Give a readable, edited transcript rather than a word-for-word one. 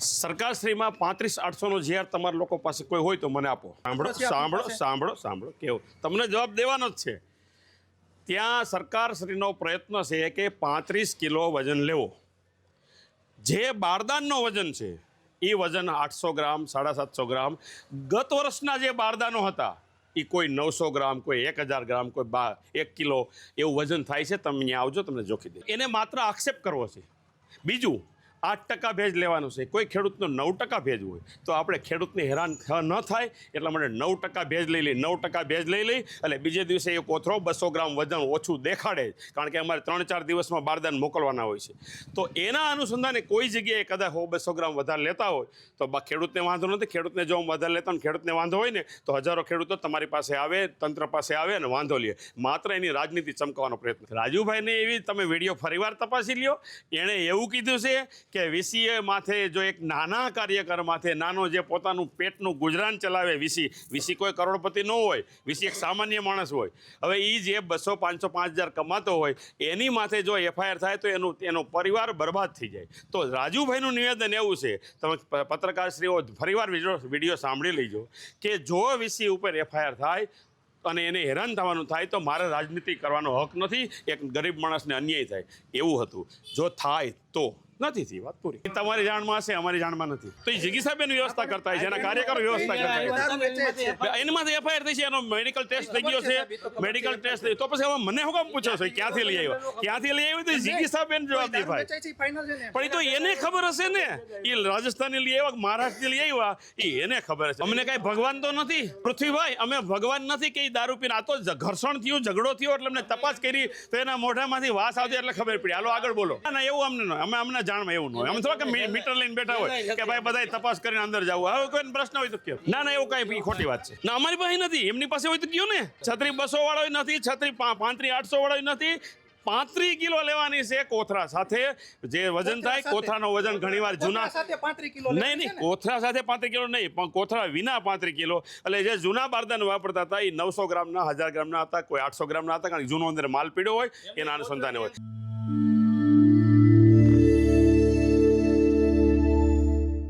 સરકારશ્રીમાં 35-800નો GR તમારા લોકો પાસે કોઈ હોય તો મને આપો. સાંભળો કેવું તમને જવાબ દેવાનો જ છે. ત્યાં સરકારશ્રીનો પ્રયત્ન છે કે 35 કિલો વજન લેવો. જે બારદાનનો વજન છે એ વજન 800 ગ્રામ 750 ગ્રામ. ગત વર્ષના જે બારદાનો હતા એ કોઈ 900 ગ્રામ, કોઈ 1000 ગ્રામ, કોઈ 1 કિલો એવું વજન થાય છે. તમે અહીંયા આવજો, તમને જોખી દે. એને માત્ર આક્ષેપ કરવો છે. બીજું 8% ભેજ લેવાનું છે. કોઈ ખેડૂતનો 9% ભેજ હોય તો આપણે ખેડૂતને હેરાન ન થાય એટલા માટે 9% ભેજ લઈ લઈ 9% ભેજ લઈ લઈ એટલે બીજે દિવસે એ કોથરો 200 ગ્રામ વજન ઓછું દેખાડે, કારણ કે અમારે 3-4 દિવસમાં બારદાન મોકલવાના હોય છે. તો એના અનુસંધાને કોઈ જગ્યાએ કદાચ 100-200 ગ્રામ વધારે લેતા હોય તો ખેડૂતને વાંધો નથી. ખેડૂતને જો વધારે લેતા હોય, ખેડૂતને વાંધો હોય ને તો હજારો ખેડૂતો તમારી પાસે આવે, તંત્ર પાસે આવે અને વાંધો લે. માત્ર એની રાજનીતિ ચમકાવવાનો પ્રયત્ન. રાજુભાઈને એવી તમે વિડીયો ફરીવાર તપાસી લ્યો. એણે એવું કીધું છે કે વીસીએ માથે જો એક નાના કાર્યકર માથે નાનો જે પોતાનું પેટનું ગુજરાન ચલાવે, વીસી કોઈ કરોડપતિ ન હોય, વીસી એક સામાન્ય માણસ હોય. હવે એ જે 200, 500, 5000 કમાતો હોય એની માથે જો એફઆઈઆર થાય તો એનો પરિવાર બરબાદ થઈ જાય. તો રાજુભાઈનું નિવેદન એવું છે, તમે પત્રકારશ્રીઓ ફરીવાર વિડીયો સાંભળી લેજો કે જો વીસી ઉપર એફઆઈઆર થાય અને એને હેરાન થવાનું થાય તો મારે રાજનીતિ કરવાનો હક નથી. એક ગરીબ માણસને અન્યાય થાય એવું હતું. જો થાય તો નથી થઈ વાત પૂરી. તમારી જાણમાં હશે, અમારી જાણમાં નથી. તો એ જિગીસાબેન વ્યવસ્થા કરતા હોય છે, એના કાર્યકરો વ્યવસ્થા કરતા હોય. એનામાંથી એફઆઈઆર થઈ છે, એનો મેડિકલ ટેસ્ટ થઈ ગયો છે. મેડિકલ ટેસ્ટ તો પછી હવે મને શું કામ પૂછો છો ક્યાંથી લઈ આવ્યો તો જિગીસાબેન જવાબ દે ભાઈ. પણ એ તો એને ખબર હશે ને, એ રાજસ્થાનની લઈ આવ્યા, મહારાષ્ટ્રની લઈ આવ્યા, એને ખબર હશે. અમને કાંઈ ભગવાન તો નથી પૃથ્વીભાઈ, અમે ભગવાન નથી કે દારૂ પીને. આ તો ઘર્ષણ થયું, ઝઘડો થયો એટલે અમને તપાસ કરી તો એના મોઢામાંથી વાસ આવતી એટલે ખબર પડી. હાલો આગળ બોલો. ના એવું અમને અમને જાણમાં એવું ન હોય. અમે થોડા મીટર લઈને બેઠા હોય કે ભાઈ બધા તપાસ કરીને અંદર જવું. હવે કોઈ પ્રશ્ન હોય તો કયો. ના એવું કઈ ખોટી વાત છે. ના અમારી પાસે નથી, એમની પાસે હોય તો કયો ને. છત્રી 200 વાળો નથી, છત્રી 35-800 વાળો નથી. 35 કિલો લેવાની છે કોથરા સાથે. જે વજન થાય, કોથરાનો વજન ઘણીવાર જૂના નહીં, કોથરા સાથે 35 કિલો નહીં, પણ કોથરા વિના 35 કિલો. એટલે જે જૂના બારદાન વાપરતા હતા એ 900 ગ્રામના, 1000 ગ્રામના હતા, કોઈ 800 ગ્રામના હતા, કારણ કે જૂનો અંદર માલ પીડ્યો હોય એના અનુસંધાને હોય.